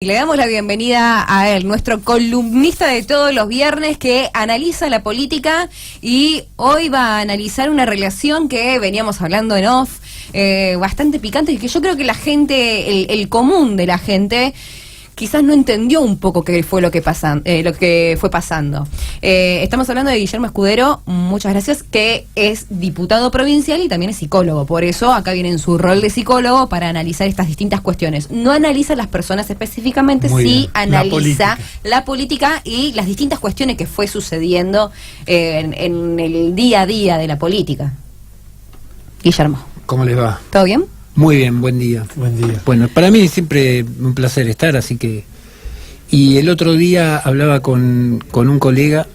Y le damos la bienvenida a él, nuestro columnista de todos los viernes que analiza la política y hoy va a analizar una relación que veníamos hablando en off, bastante picante y que yo creo que la gente, el común de la gente, quizás no entendió un poco qué fue lo que fue pasando. Estamos hablando de Guillermo Escudero, muchas gracias, que es diputado provincial y también es psicólogo. Por eso acá viene en su rol de psicólogo para analizar estas distintas cuestiones. No analiza las personas específicamente, sí analiza la política y las distintas cuestiones que fue sucediendo en el día a día de la política. Guillermo. ¿Cómo les va? ¿Todo bien? Muy bien, buen día. Buen día. Bueno, para mí siempre un placer estar, así que... Y el otro día hablaba con un colega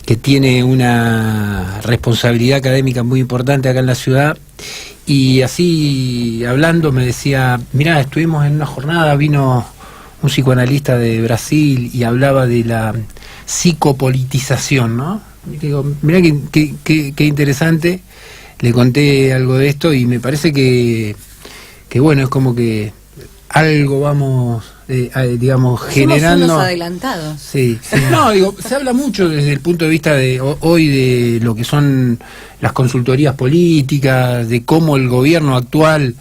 que tiene una responsabilidad académica muy importante acá en la ciudad, y así hablando me decía, mirá, estuvimos en una jornada, vino un psicoanalista de Brasil y hablaba de la psicopolitización, ¿no? Y digo, mirá qué interesante. Le conté algo de esto y me parece que bueno, es como que algo vamos, digamos, generando. Somos unos adelantados. Sí. No, digo, se habla mucho desde el punto de vista de hoy de lo que son las consultorías políticas, de cómo el gobierno actual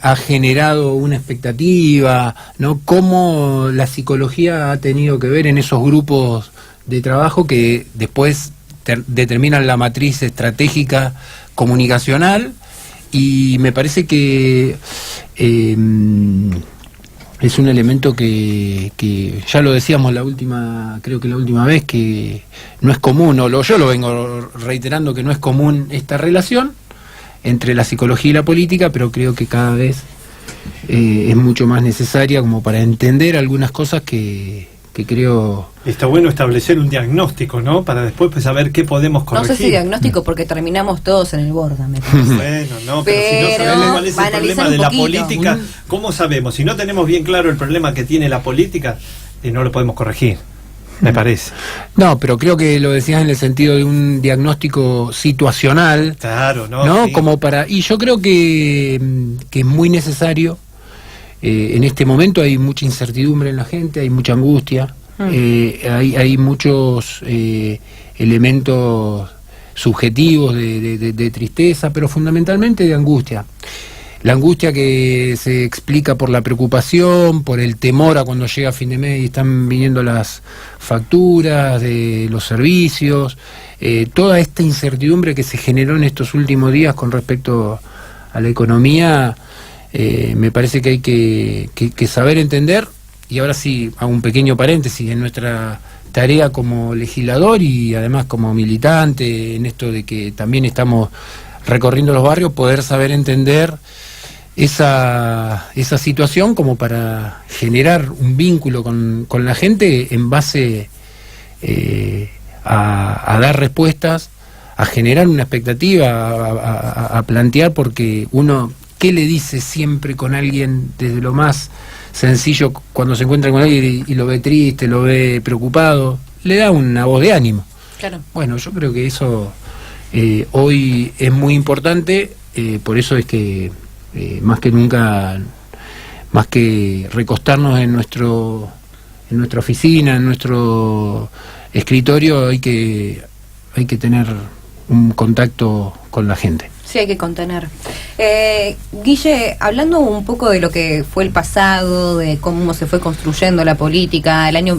ha generado una expectativa, ¿no? Cómo la psicología ha tenido que ver en esos grupos de trabajo que después determinan la matriz estratégica comunicacional, y me parece que es un elemento que ya lo decíamos creo que la última vez, que no es común, yo lo vengo reiterando, que no es común esta relación entre la psicología y la política, pero creo que cada vez es mucho más necesaria como para entender algunas cosas que creo... Está bueno establecer un diagnóstico, ¿no? Para después saber qué podemos corregir. No sé si diagnóstico, porque terminamos todos en el borda, me parece. Bueno, no, pero si no sabemos cuál es el problema de la política, ¿cómo sabemos? Si no tenemos bien claro el problema que tiene la política, no lo podemos corregir, me parece. No, pero creo que lo decías en el sentido de un diagnóstico situacional. Claro, ¿no? Sí. Como para... Y yo creo que es muy necesario. En este momento hay mucha incertidumbre en la gente, hay mucha angustia, hay muchos elementos subjetivos de tristeza, pero fundamentalmente de angustia. La angustia que se explica por la preocupación, por el temor a cuando llega fin de mes y están viniendo las facturas de los servicios, toda esta incertidumbre que se generó en estos últimos días con respecto a la economía. Me parece que hay que saber entender, y ahora sí hago un pequeño paréntesis en nuestra tarea como legislador y además como militante en esto de que también estamos recorriendo los barrios, poder saber entender esa situación como para generar un vínculo con la gente en base a dar respuestas, a generar una expectativa, a plantear, porque uno... ¿Qué le dice siempre con alguien desde lo más sencillo cuando se encuentra con alguien y lo ve triste, lo ve preocupado? Le da una voz de ánimo. Claro. Bueno, yo creo que eso hoy es muy importante, por eso es que más que nunca, más que recostarnos en nuestra oficina, en nuestro escritorio, hay que tener un contacto con la gente. Sí, hay que contener. Guille, hablando un poco de lo que fue el pasado, de cómo se fue construyendo la política, el año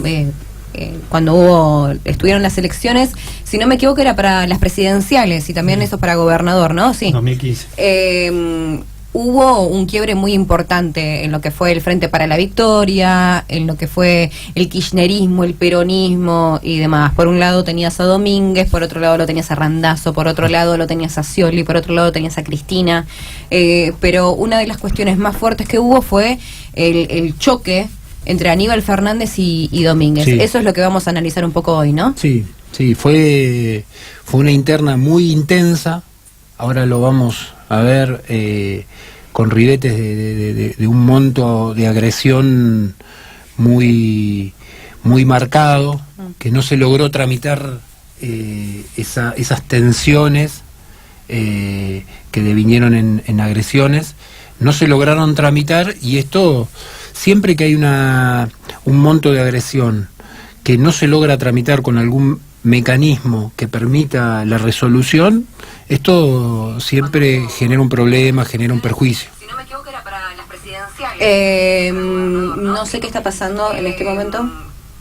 cuando estuvieron las elecciones, si no me equivoco era para las presidenciales y también eso para gobernador, ¿no? Sí. 2015. Hubo un quiebre muy importante en lo que fue el Frente para la Victoria, en lo que fue el kirchnerismo, el peronismo y demás. Por un lado tenías a Domínguez, por otro lado lo tenías a Randazzo, por otro lado lo tenías a Scioli, por otro lado tenías a Cristina. Pero una de las cuestiones más fuertes que hubo fue el choque entre Aníbal Fernández y Domínguez. Sí. Eso es lo que vamos a analizar un poco hoy, ¿no? Sí, fue una interna muy intensa. Ahora lo vamos a ver con ribetes de un monto de agresión muy marcado, que no se logró tramitar esas tensiones que devinieron en agresiones, no se lograron tramitar, y esto siempre que hay un monto de agresión que no se logra tramitar con algún mecanismo que permita la resolución, esto siempre genera un problema, genera un perjuicio. Si no me equivoco, era para las presidenciales. No sé qué está pasando en este momento.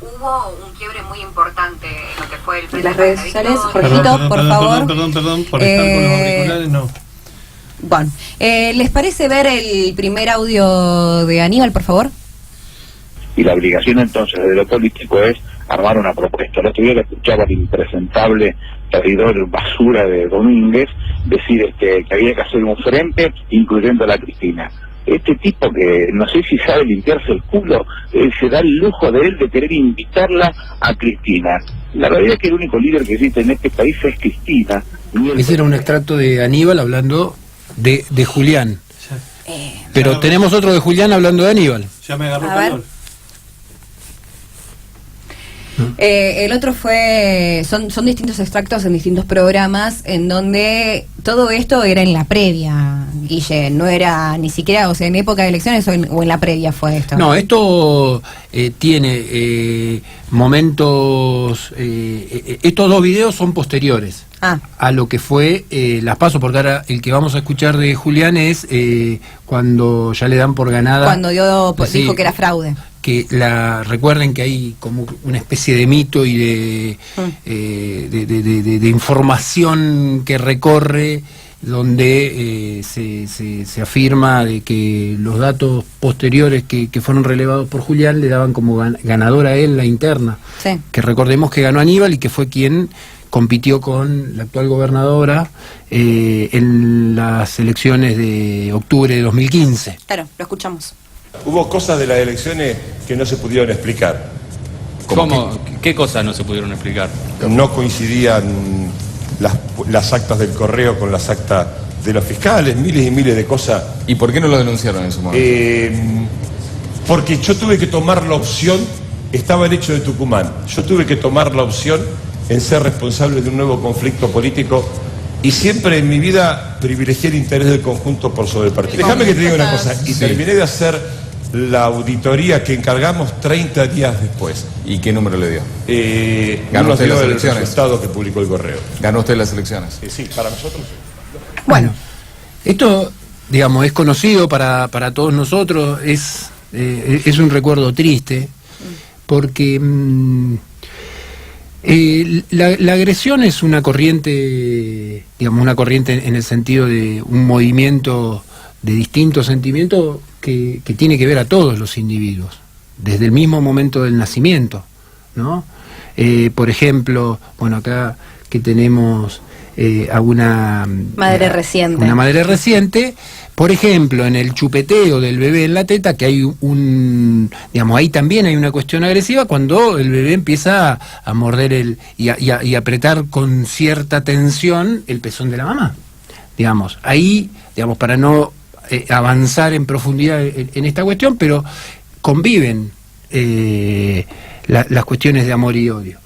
Hubo un quiebre muy importante en lo que fue el las redes sociales. Jorgito, por favor. Perdón, por estar con los auriculares, no. Bueno, ¿les parece ver el primer audio de Aníbal, por favor? Y la obligación entonces de lo político es armar una propuesta. El otro día le escuchaba al impresentable traidor basura de Domínguez decir que había que hacer un frente incluyendo a la Cristina. Este tipo que no sé si sabe limpiarse el culo, se da el lujo de él de querer invitarla a Cristina. La realidad es que el único líder que existe en este país es Cristina. Ese era un extracto de Aníbal hablando de Julián. Pero tenemos otro de Julián hablando de Aníbal. Ya me agarró calor. El otro fue, son distintos extractos en distintos programas en donde todo esto era en la previa, Guille, no era ni siquiera, o sea, en época de elecciones o en la previa fue esto. No, esto tiene momentos, estos dos videos son posteriores a lo que fue las PASO, porque ahora el que vamos a escuchar de Julián es cuando ya le dan por ganada. Cuando dijo que era fraude. Que recuerden que hay como una especie de mito y de información que recorre donde se afirma de que los datos posteriores que fueron relevados por Julián le daban como ganador a él la interna, que recordemos que ganó Aníbal y que fue quien compitió con la actual gobernadora en las elecciones de octubre de 2015. Claro, lo escuchamos. Hubo cosas de las elecciones que no se pudieron explicar. ¿Cómo? ¿Qué cosas no se pudieron explicar? No coincidían las actas del correo con las actas de los fiscales, miles y miles de cosas. ¿Y por qué no lo denunciaron en su momento? Porque yo tuve que tomar la opción, estaba el hecho de Tucumán, yo tuve que tomar la opción en ser responsable de un nuevo conflicto político y siempre en mi vida privilegié el interés del conjunto por sobre el partido. Déjame que te diga una cosa, y terminé de hacer la auditoría que encargamos 30 días después. ¿Y qué número le dio? ¿Ganó usted las elecciones? El resultado que publicó el correo. ¿Ganó usted las elecciones? Sí, para nosotros. Bueno, esto, digamos, es conocido para todos nosotros, es un recuerdo triste, porque la agresión es una corriente, digamos, una corriente en el sentido de un movimiento de distintos sentimientos que tiene que ver a todos los individuos, desde el mismo momento del nacimiento, ¿no? Por ejemplo, bueno, acá que tenemos a una madre reciente. Una madre reciente, por ejemplo, en el chupeteo del bebé en la teta, que hay digamos, ahí también hay una cuestión agresiva cuando el bebé empieza a morder y apretar con cierta tensión el pezón de la mamá. Digamos, ahí, digamos, para no avanzar en profundidad en esta cuestión, pero conviven las cuestiones de amor y odio.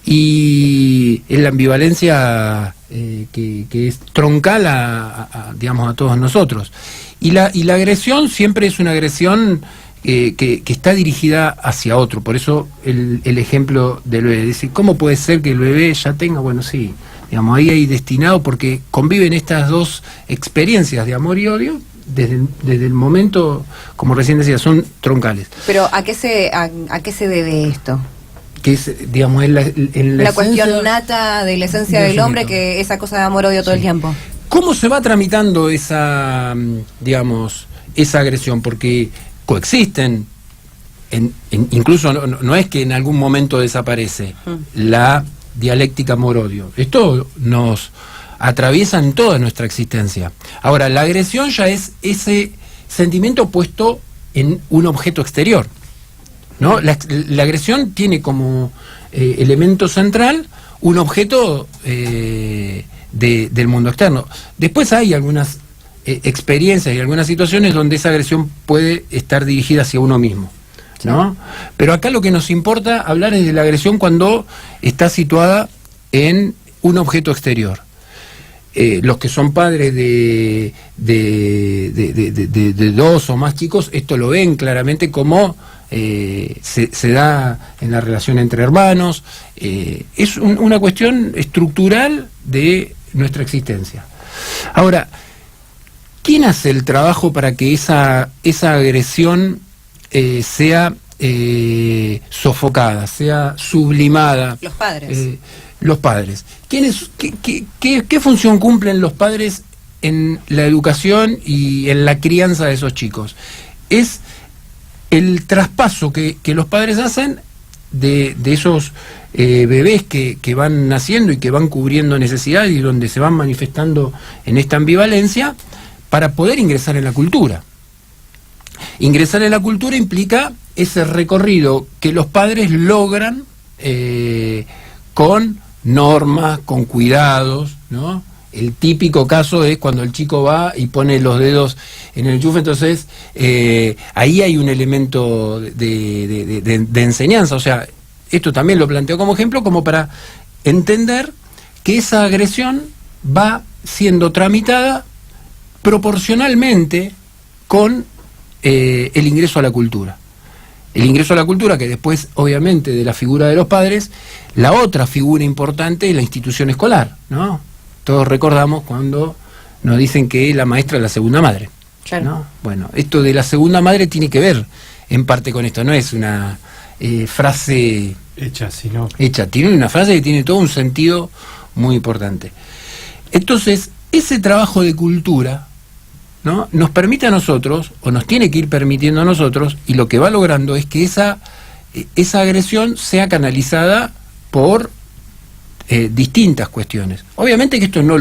Y en la ambivalencia que es troncal digamos, a todos nosotros. Y la agresión siempre es una agresión que está dirigida hacia otro. Por eso el ejemplo del bebé. Es decir, ¿cómo puede ser que el bebé ya tenga? Bueno, sí, digamos, ahí hay destinado, porque conviven estas dos experiencias de amor y odio desde el momento, como recién decía, son troncales. Pero ¿a qué se debe esto? Que es, digamos, en la cuestión nata de la esencia del hombre, que esa cosa de amor-odio todo el tiempo. ¿Cómo se va tramitando esa, digamos, esa agresión? Porque coexisten, incluso no es que en algún momento desaparece la dialéctica amor-odio. Esto nos atraviesa en toda nuestra existencia. Ahora, la agresión ya es ese sentimiento puesto en un objeto exterior, ¿no? La agresión tiene como elemento central un objeto del mundo externo. Después hay algunas experiencias y algunas situaciones donde esa agresión puede estar dirigida hacia uno mismo, ¿no? Pero acá lo que nos importa hablar es de la agresión cuando está situada en un objeto exterior. los que son padres de 2 o más chicos, esto lo ven claramente como se da en la relación entre hermanos. Es una cuestión estructural de nuestra existencia. Ahora, ¿quién hace el trabajo para que esa agresión sea sofocada, sea sublimada? Los padres. Los padres. ¿Qué función cumplen los padres en la educación y en la crianza de esos chicos? Es el traspaso que los padres hacen de esos bebés que van naciendo y que van cubriendo necesidades y donde se van manifestando en esta ambivalencia para poder ingresar en la cultura. Ingresar en la cultura implica ese recorrido que los padres logran con normas, con cuidados, ¿no? El típico caso es cuando el chico va y pone los dedos en el enchufe, entonces ahí hay un elemento de enseñanza. O sea, esto también lo planteo como ejemplo, como para entender que esa agresión va siendo tramitada proporcionalmente con el ingreso a la cultura. El ingreso a la cultura, que después, obviamente, de la figura de los padres, la otra figura importante es la institución escolar, ¿no? Todos recordamos cuando nos dicen que la maestra es la segunda madre, claro, ¿no? Bueno, esto de la segunda madre tiene que ver en parte con esto, no es una frase hecha, sino hecha, tiene una frase que tiene todo un sentido muy importante. Entonces, ese trabajo de cultura, ¿no?, nos permite a nosotros, o nos tiene que ir permitiendo a nosotros, y lo que va logrando es que esa agresión sea canalizada por distintas cuestiones. Obviamente que esto no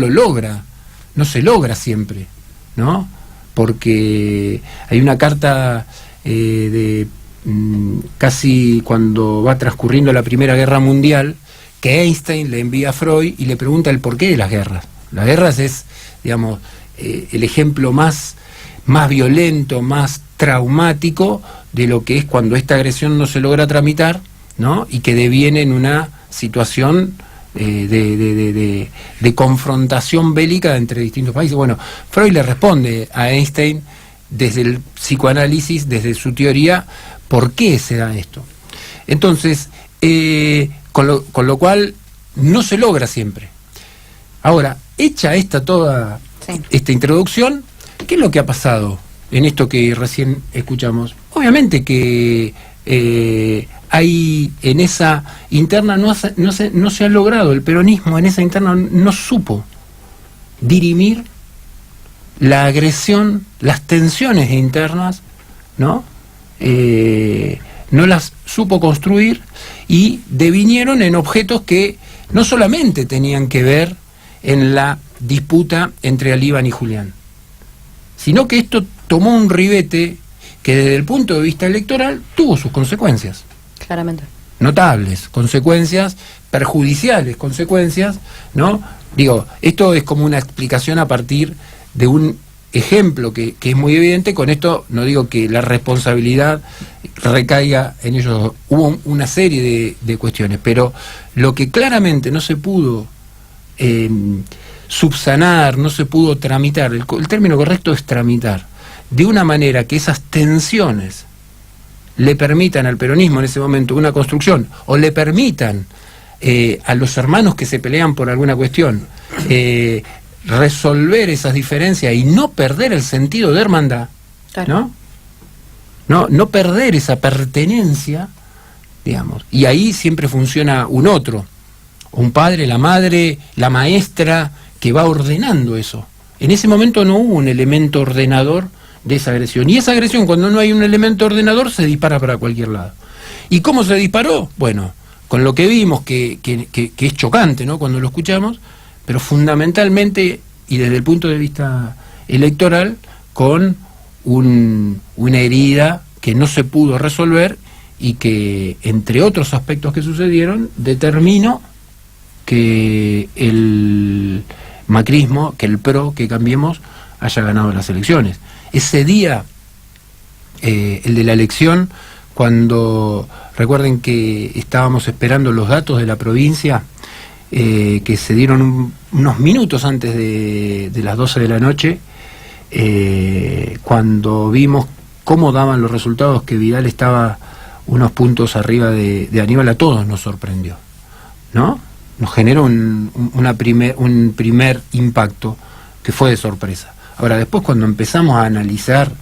se logra siempre, ¿no? Porque hay una carta casi cuando va transcurriendo la Primera Guerra Mundial, que Einstein le envía a Freud y le pregunta el porqué de las guerras. Las guerras es, digamos, el ejemplo más violento, más traumático de lo que es cuando esta agresión no se logra tramitar, ¿no?, y que deviene en una situación de confrontación bélica entre distintos países. Bueno, Freud le responde a Einstein desde el psicoanálisis, desde su teoría, por qué se da esto. Entonces, con lo cual no se logra siempre. Ahora, hecha toda esta introducción, ¿qué es lo que ha pasado en esto que recién escuchamos? Obviamente que hay en esa interna no se ha logrado, el peronismo en esa interna no supo dirimir la agresión, las tensiones internas, ¿no? No las supo construir y devinieron en objetos que no solamente tenían que ver en la disputa entre Aníbal y Julián, sino que esto tomó un ribete que desde el punto de vista electoral tuvo sus consecuencias. Claramente. Notables, consecuencias perjudiciales, consecuencias, ¿no? Digo, esto es como una explicación a partir de un ejemplo que es muy evidente. Con esto no digo que la responsabilidad recaiga en ellos. Hubo una serie de cuestiones, pero lo que claramente no se pudo subsanar, no se pudo tramitar, el término correcto es tramitar, de una manera que esas tensiones le permitan al peronismo en ese momento una construcción, o le permitan a los hermanos que se pelean por alguna cuestión resolver esas diferencias y no perder el sentido de hermandad, claro, no perder esa pertenencia, digamos. Y ahí siempre funciona un otro, un padre, la madre, la maestra, que va ordenando eso. En ese momento no hubo un elemento ordenador de esa agresión. Y esa agresión, cuando no hay un elemento ordenador, se dispara para cualquier lado. ¿Y cómo se disparó? Bueno, con lo que vimos, que es chocante, ¿no?, cuando lo escuchamos, pero fundamentalmente, y desde el punto de vista electoral, con una herida que no se pudo resolver y que, entre otros aspectos que sucedieron, determinó que el macrismo, que el PRO, que Cambiemos, haya ganado las elecciones. Ese día, el de la elección, cuando, recuerden que estábamos esperando los datos de la provincia, que se dieron unos minutos antes de las 12 de la noche, cuando vimos cómo daban los resultados, que Vidal estaba unos puntos arriba de Aníbal. A todos nos sorprendió, ¿no? Nos generó un primer impacto que fue de sorpresa. Ahora, después, cuando empezamos a analizar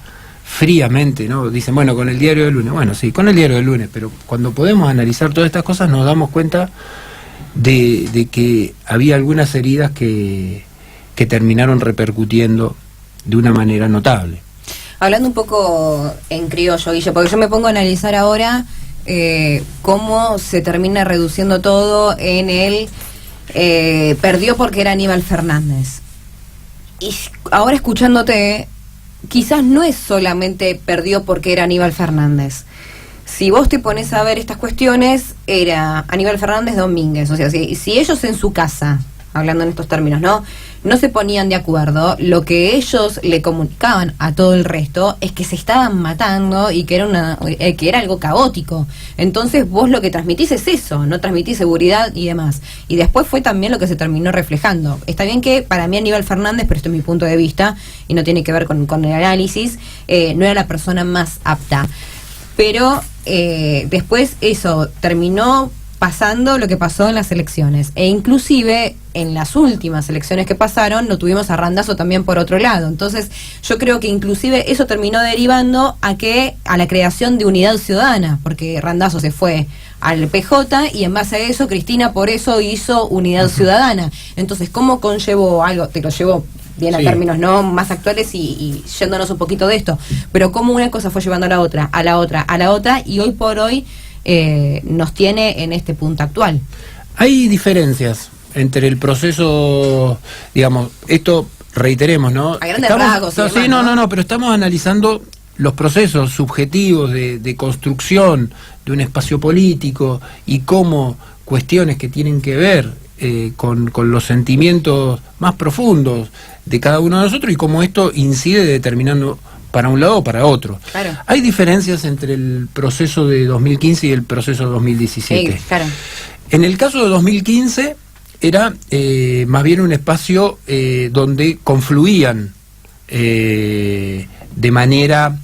fríamente, ¿no? Dicen, bueno, con el diario del lunes. Bueno, sí, con el diario del lunes, pero cuando podemos analizar todas estas cosas nos damos cuenta de que había algunas heridas que terminaron repercutiendo de una manera notable. Hablando un poco en criollo, Guille, porque yo me pongo a analizar ahora cómo se termina reduciendo todo en el perdió porque era Aníbal Fernández. Y ahora escuchándote, quizás no es solamente perdió porque era Aníbal Fernández. Si vos te pones a ver estas cuestiones, era Aníbal Fernández Domínguez. O sea, si ellos en su casa, hablando en estos términos, no se ponían de acuerdo, lo que ellos le comunicaban a todo el resto es que se estaban matando y que era algo caótico. Entonces vos lo que transmitís es eso, no transmitís seguridad y demás. Y después fue también lo que se terminó reflejando. Está bien que para mí Aníbal Fernández, pero esto es mi punto de vista y no tiene que ver con el análisis, no era la persona más apta. Pero después eso terminó pasando lo que pasó en las elecciones, e inclusive en las últimas elecciones que pasaron no tuvimos a Randazzo también por otro lado. Entonces yo creo que inclusive eso terminó derivando a la creación de Unidad Ciudadana, porque Randazzo se fue al PJ y en base a eso Cristina por eso hizo Unidad Ciudadana. Entonces, ¿cómo conllevó algo? Te lo llevo bien a términos no más actuales y yéndonos un poquito de esto, pero cómo una cosa fue llevando a la otra, a la otra, a la otra, y hoy por hoy nos tiene en este punto actual. Hay diferencias entre el proceso, digamos, esto reiteremos, ¿no? A grandes rasgos. Sí, no, pero estamos analizando los procesos subjetivos de construcción de un espacio político y cómo cuestiones que tienen que ver con los sentimientos más profundos de cada uno de nosotros y cómo esto incide determinando para un lado o para otro. Claro. Hay diferencias entre el proceso de 2015 y el proceso de 2017. Sí, claro. En el caso de 2015 era más bien un espacio donde confluían de manera,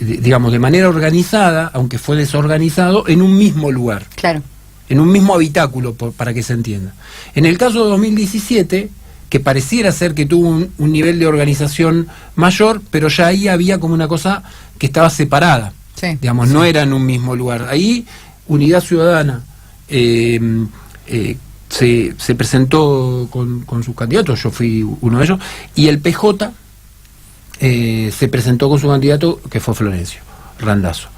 digamos, de manera organizada, aunque fue desorganizado, en un mismo lugar. Claro. En un mismo habitáculo, para que se entienda. En el caso de 2017, que pareciera ser que tuvo un nivel de organización mayor, pero ya ahí había como una cosa que estaba separada. Sí, digamos, no era en un mismo lugar. Ahí Unidad Ciudadana se presentó con sus candidatos, yo fui uno de ellos, y el PJ se presentó con su candidato, que fue Florencio Randazzo.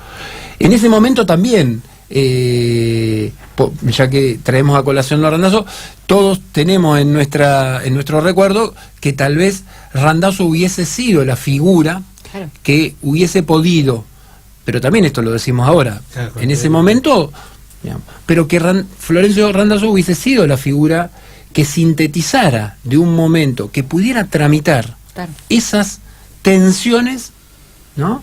En ese momento también, ya que traemos a colación a Randazzo, todos tenemos en nuestro recuerdo que tal vez Randazzo hubiese sido la figura que hubiese podido, pero también esto lo decimos ahora, en ese momento, digamos, pero que Florencio Randazzo hubiese sido la figura que sintetizara de un momento, que pudiera tramitar esas tensiones, ¿no?,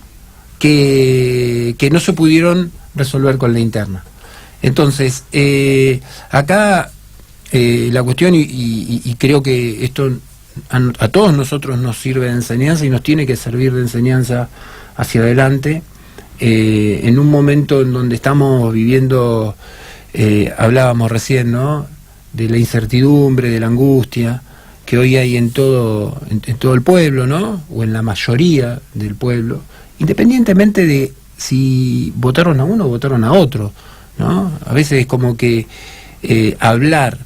que no se pudieron resolver con la interna. Entonces, acá la cuestión, y creo que esto a todos nosotros nos sirve de enseñanza y nos tiene que servir de enseñanza hacia adelante, en un momento en donde estamos viviendo, hablábamos recién, ¿no?, de la incertidumbre, de la angustia que hoy hay en todo el pueblo, ¿no?, o en la mayoría del pueblo, independientemente de si votaron a uno o votaron a otro, ¿no? A veces es como que hablar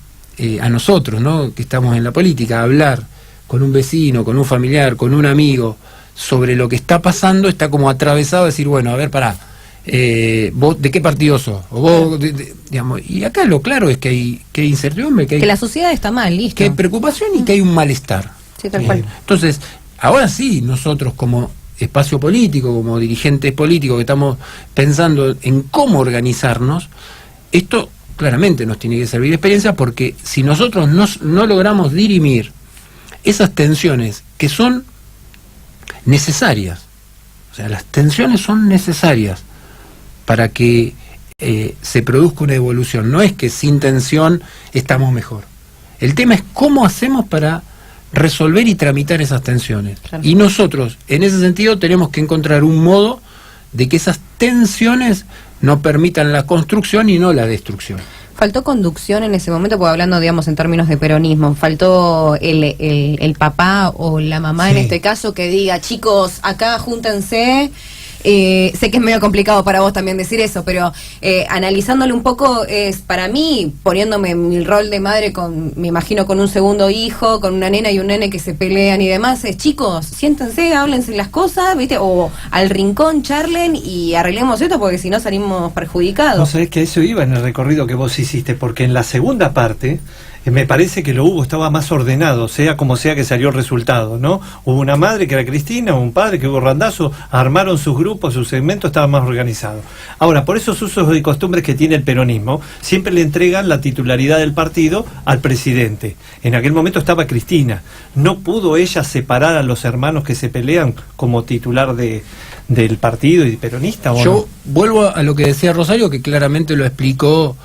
a nosotros, ¿no?, que estamos en la política, hablar con un vecino, con un familiar, con un amigo sobre lo que está pasando, está como atravesado a decir, bueno, a ver, pará, vos de qué partido sos, o vos, digamos, y acá lo claro es que hay incertidumbre, que la sociedad está mal, listo, que hay preocupación y que hay un malestar. Sí, tal cual. Entonces, ahora sí, nosotros como espacio político, como dirigentes políticos que estamos pensando en cómo organizarnos, esto claramente nos tiene que servir de experiencia, porque si nosotros no logramos dirimir esas tensiones que son necesarias, o sea, las tensiones son necesarias para que se produzca una evolución. No es que sin tensión estamos mejor. El tema es cómo hacemos para resolver y tramitar esas tensiones. Claro. Y nosotros, en ese sentido, tenemos que encontrar un modo de que esas tensiones no permitan la construcción y no la destrucción. ¿Faltó conducción en ese momento? Porque hablando, digamos, en términos de peronismo, ¿faltó el papá o la mamá, sí, en este caso, que diga, chicos, acá júntense? Sé que es medio complicado para vos también decir eso, pero analizándolo un poco, es para mí, poniéndome en mi rol de madre, me imagino con un segundo hijo, con una nena y un nene que se pelean y demás, es chicos, siéntense, háblense las cosas, ¿viste? O al rincón, charlen y arreglemos esto, porque si no salimos perjudicados. No sabés que eso iba en el recorrido que vos hiciste, porque en la segunda parte me parece que lo hubo, estaba más ordenado, sea como sea que salió el resultado, ¿no? Hubo una madre que era Cristina, un padre que hubo Randazzo, armaron sus grupos, sus segmentos, estaba más organizado. Ahora, por esos usos y costumbres que tiene el peronismo, siempre le entregan la titularidad del partido al presidente. En aquel momento estaba Cristina. No pudo ella separar a los hermanos que se pelean como titular del partido y peronista, ¿o yo no? Vuelvo a lo que decía Rosario, que claramente lo explicó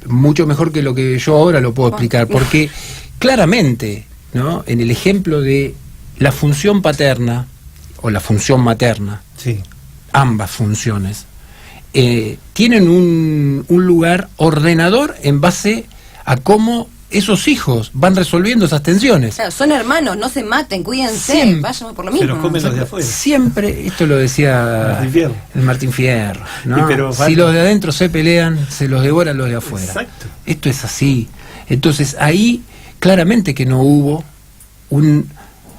mucho mejor que lo que yo ahora lo puedo explicar, porque claramente, ¿no?, en el ejemplo de la función paterna o la función materna, sí, ambas funciones tienen un lugar ordenador en base a cómo esos hijos van resolviendo esas tensiones. Claro, son hermanos, no se maten, cuídense, vayan por lo mismo. Se los comen los de afuera. Siempre, esto lo decía el Martín Fierro, ¿no? Si los de adentro se pelean, se los devoran los de afuera. Exacto. Esto es así. Entonces ahí claramente que no hubo un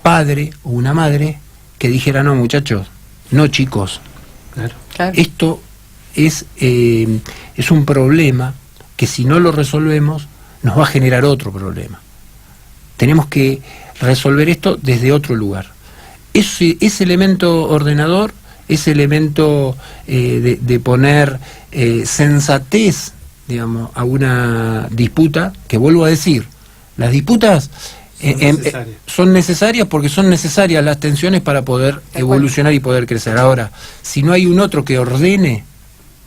padre o una madre que dijera, no muchachos, no chicos. Claro. Claro. Esto es un problema que si no lo resolvemos nos va a generar otro problema. Tenemos que resolver esto desde otro lugar. Ese elemento ordenador, ese elemento de poner sensatez, digamos, a una disputa, que vuelvo a decir, las disputas son necesarias porque son necesarias las tensiones para poder evolucionar y poder crecer. Ahora, si no hay un otro que ordene,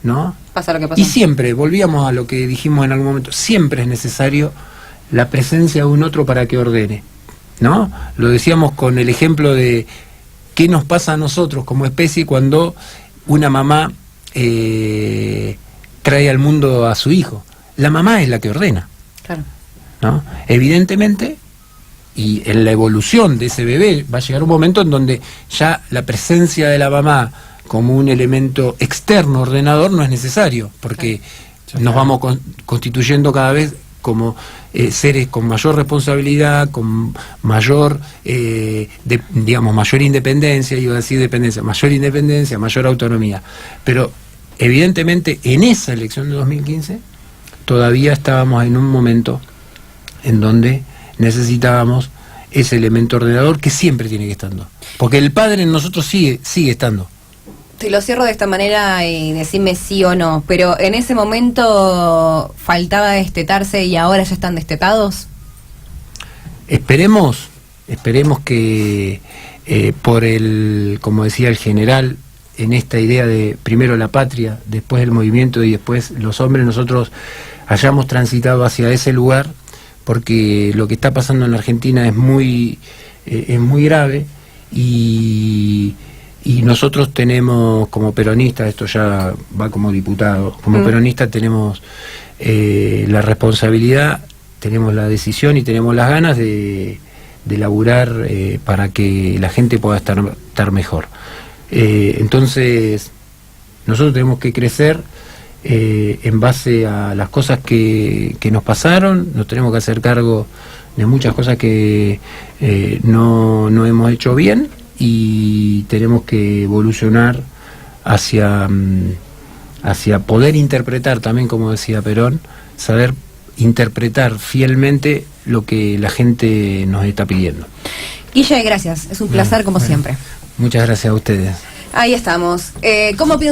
¿no? Pasa lo que pasa. Y siempre, volvíamos a lo que dijimos en algún momento, siempre es necesario la presencia de un otro para que ordene, ¿no? Lo decíamos con el ejemplo de qué nos pasa a nosotros como especie cuando una mamá trae al mundo a su hijo. La mamá es la que ordena, claro, ¿no? Evidentemente, y en la evolución de ese bebé va a llegar un momento en donde ya la presencia de la mamá como un elemento externo ordenador no es necesario, porque nos vamos constituyendo cada vez como seres con mayor responsabilidad, con mayor, digamos, mayor independencia, iba a decir dependencia, mayor autonomía. Pero evidentemente en esa elección de 2015 todavía estábamos en un momento en donde necesitábamos ese elemento ordenador que siempre tiene que estar, porque el padre en nosotros sigue estando. Te lo cierro de esta manera y decime sí o no, pero en ese momento faltaba destetarse y ahora ya están destetados. Esperemos que por como decía el general, en esta idea de primero la patria, después el movimiento y después los hombres, nosotros hayamos transitado hacia ese lugar, porque lo que está pasando en la Argentina es muy grave y nosotros tenemos como peronistas, esto ya va como diputado, como peronistas tenemos la responsabilidad, tenemos la decisión y tenemos las ganas de laburar para que la gente pueda estar mejor. Entonces nosotros tenemos que crecer en base a las cosas que nos pasaron, nos tenemos que hacer cargo de muchas cosas que no hemos hecho bien, y tenemos que evolucionar hacia poder interpretar también, como decía Perón, saber interpretar fielmente lo que la gente nos está pidiendo. Guille, gracias, es un placer como siempre. Muchas gracias a ustedes. Ahí estamos. ¿Cómo piensan?